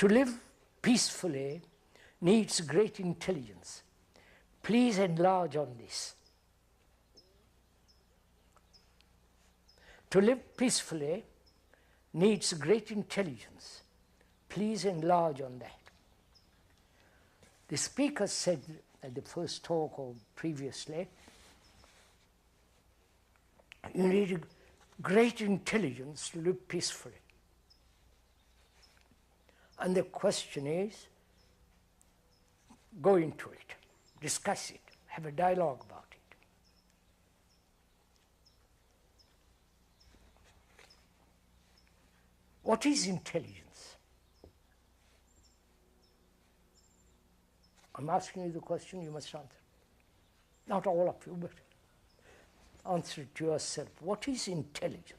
To live peacefully needs great intelligence. Please enlarge on this. To live peacefully needs great intelligence. Please enlarge on that. The speaker said at the first talk or previously, you need great intelligence to live peacefully. And the question is, go into it, discuss it, have a dialogue about it. What is intelligence? I'm asking you the question, you must answer. Not all of you, but answer it to yourself. What is intelligence?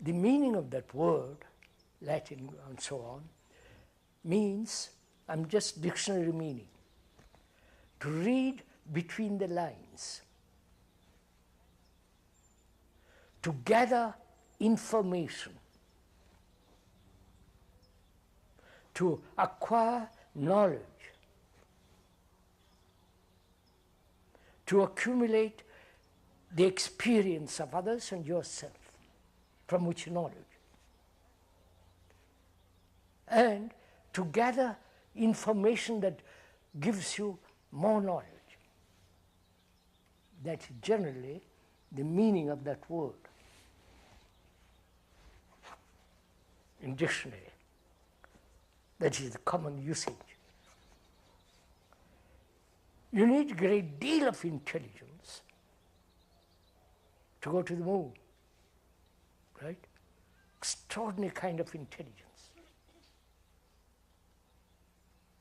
The meaning of that word, Latin and so on, means, I'm just dictionary meaning, to read between the lines, to gather information, to acquire knowledge, to accumulate the experience of others and yourself, from which knowledge, and to gather information that gives you more knowledge. That's generally the meaning of that word in dictionary. That is the common usage. You need a great deal of intelligence to go to the moon, right? Extraordinary kind of intelligence.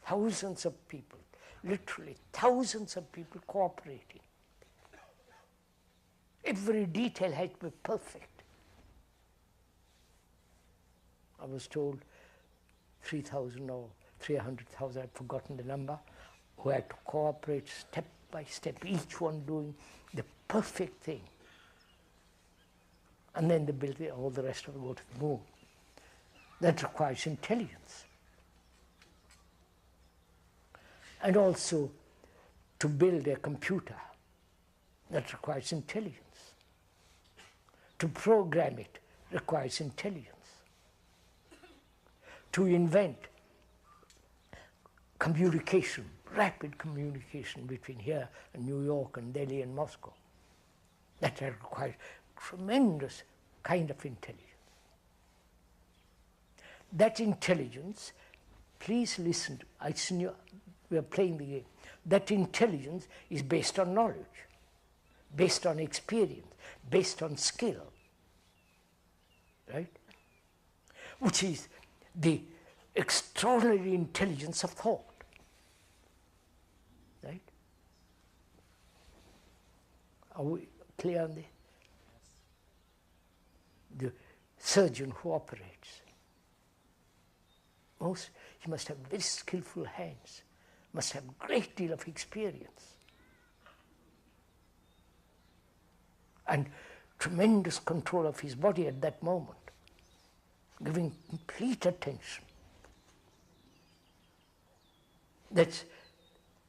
Thousands of people, literally thousands of people cooperating. Every detail had to be perfect. I was told 3,000 or 300,000, I've forgotten the number, who had to cooperate step by step, each one doing the perfect thing. And then they build all the rest of it, go to the moon. That requires intelligence. And also to build a computer, that requires intelligence. To program it requires intelligence. To invent communication, rapid communication between here and New York and Delhi and Moscow, that requires tremendous kind of intelligence. That intelligence, please listen, we are playing the game. That intelligence is based on knowledge, based on experience, based on skill, right? Which is the extraordinary intelligence of thought, right? Are we clear on this? The surgeon who operates, he must have very skillful hands, must have a great deal of experience, and tremendous control of his body at that moment, giving complete attention.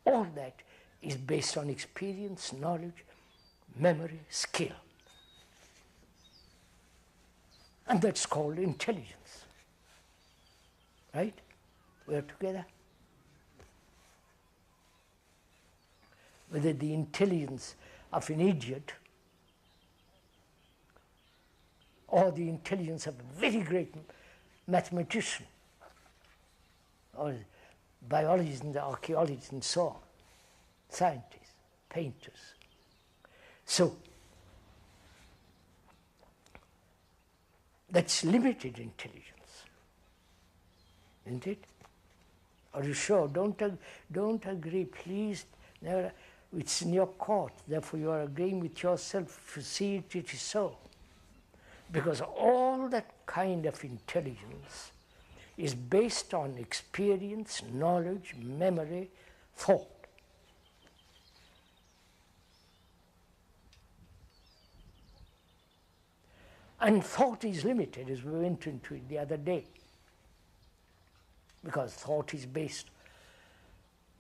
All that is based on experience, knowledge, memory, skill. And that's called intelligence. Right? We're together. Whether the intelligence of an idiot or the intelligence of a very great mathematician, or biologists and archaeologists and so on, scientists, painters. So, that's limited intelligence, isn't it? Are you sure? Don't agree, please. Never. It's in your court, therefore you are agreeing with yourself. If you see it, it is so. Because all that kind of intelligence is based on experience, knowledge, memory, thought. And thought is limited, as we went into it the other day, because thought is based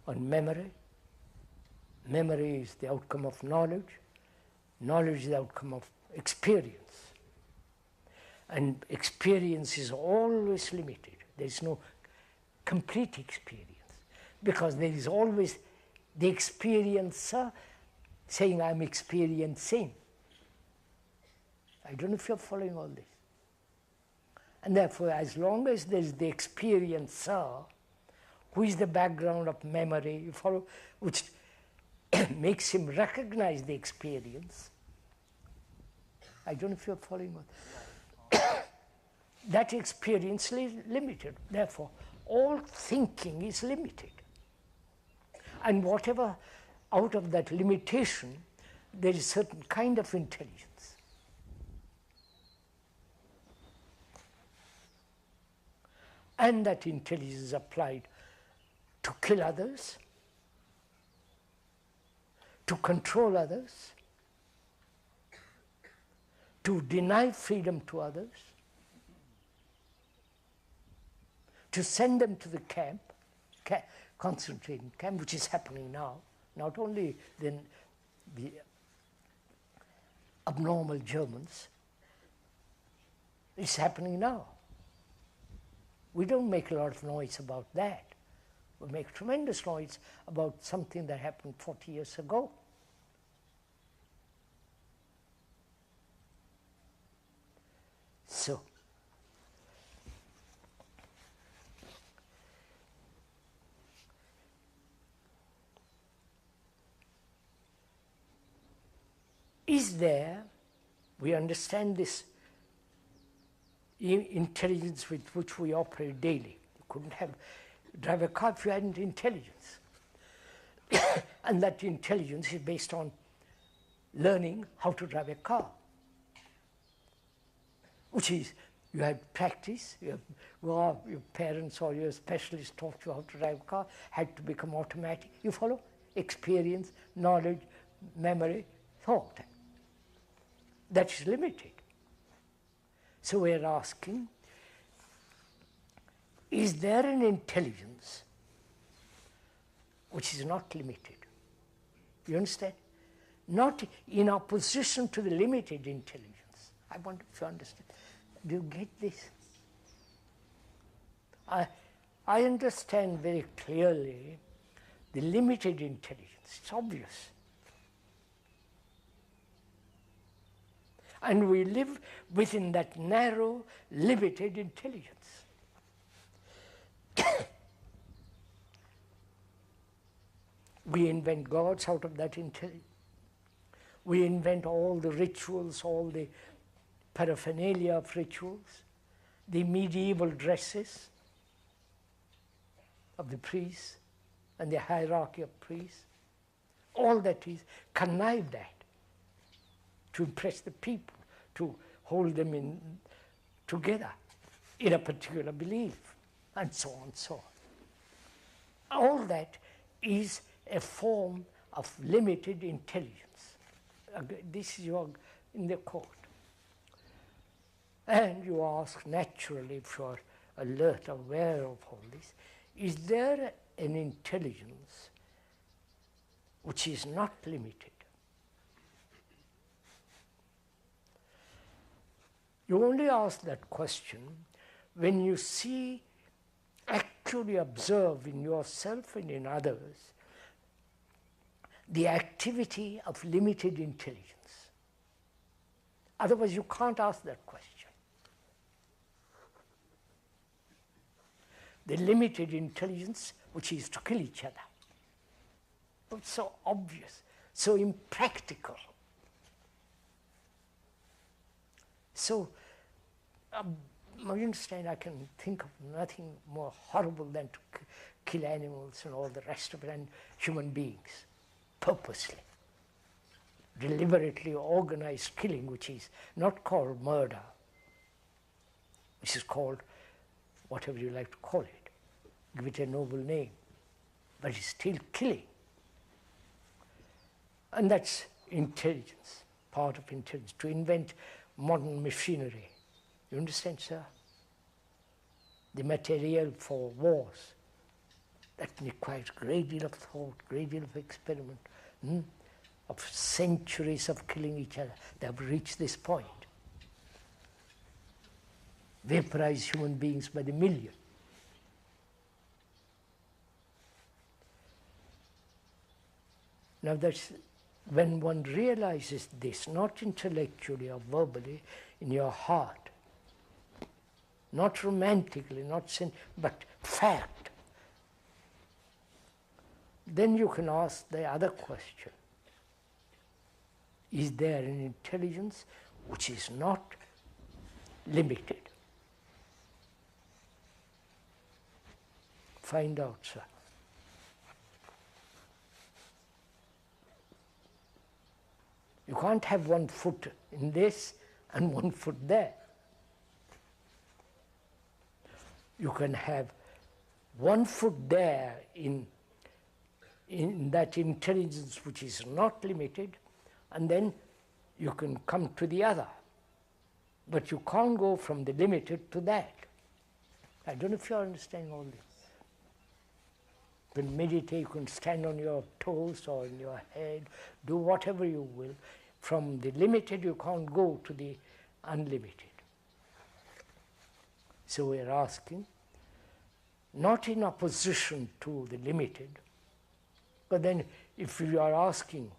on memory. Memory is the outcome of knowledge. Knowledge is the outcome of experience. And experience is always limited. There is no complete experience, because there is always the experiencer saying, I'm experiencing. I don't know if you're following all this. And therefore, as long as there is the experiencer, who is the background of memory, you follow, which makes him recognize the experience. I don't know if you're following on. That experience is limited. Therefore, all thinking is limited. And whatever out of that limitation, there is certain kind of intelligence. And that intelligence is applied to kill others, to control others, to deny freedom to others, to send them to the camp, concentrating camp, which is happening now. Not only the abnormal Germans, it's happening now. We don't make a lot of noise about that. We make tremendous noise about something that happened 40 years ago. So, is there, we understand this intelligence with which we operate daily. You couldn't drive a car if you hadn't intelligence. And that intelligence is based on learning how to drive a car, which is, you had practice, your parents or your specialist taught you how to drive a car, had to become automatic. You follow? Experience, knowledge, memory, thought. That is limited. So we are asking, is there an intelligence which is not limited? You understand? Not in opposition to the limited intelligence. I wonder if you understand. Do you get this? I understand very clearly the limited intelligence. It's obvious. And we live within that narrow, limited intelligence. We invent gods out of that intelligence. We invent all the rituals, all the paraphernalia of rituals, the medieval dresses of the priests and the hierarchy of priests. All that is connived at to impress the people, to hold them together in a particular belief, and so on and so on. All that is a form of limited intelligence. This is in the court. And you ask naturally, if you are alert, aware of all this, is there an intelligence which is not limited? You only ask that question when you actually observe in yourself and in others the activity of limited intelligence. Otherwise, you can't ask that question. The limited intelligence which is to kill each other. It's so obvious, so impractical. So, you understand, I can think of nothing more horrible than to kill animals and all the rest of it, and human beings, purposely. Deliberately organized killing, which is not called murder, which is called whatever you like to call it. Give it a noble name, but it's still killing. And that's intelligence, part of intelligence, to invent modern machinery. You understand, sir? The material for wars. That requires a great deal of thought, great deal of experiment, of centuries of killing each other. They have reached this point. Vaporize human beings by the million. Now that's when one realizes this, not intellectually or verbally, in your heart, not romantically, but fact, then you can ask the other question. Is there an intelligence which is not limited? Find out, sir. You can't have 1 foot in this and 1 foot there. You can have 1 foot there in that intelligence which is not limited, and then you can come to the other. But you can't go from the limited to that. I don't know if you understand all this. You can meditate, you can stand on your toes or in your head, do whatever you will. From the limited you can't go to the unlimited. So we are asking, not in opposition to the limited, but then if you are asking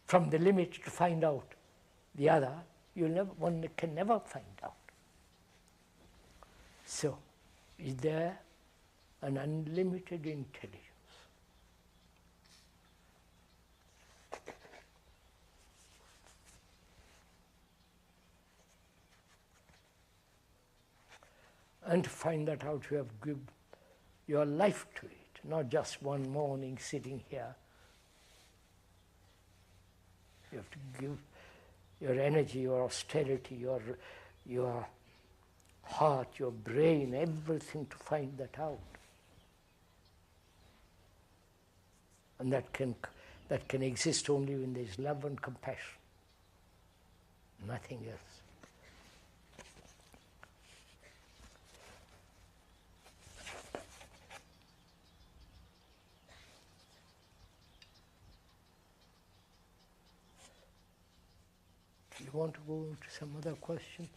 from the limited to find out the other, one can never find out. So, is there an unlimited intelligence? And to find that out, you have to give your life to it, not just one morning sitting here. You have to give your energy, your austerity, your heart, your brain, everything to find that out. And that can exist only when there is love and compassion. Nothing else. You want to go to some other question?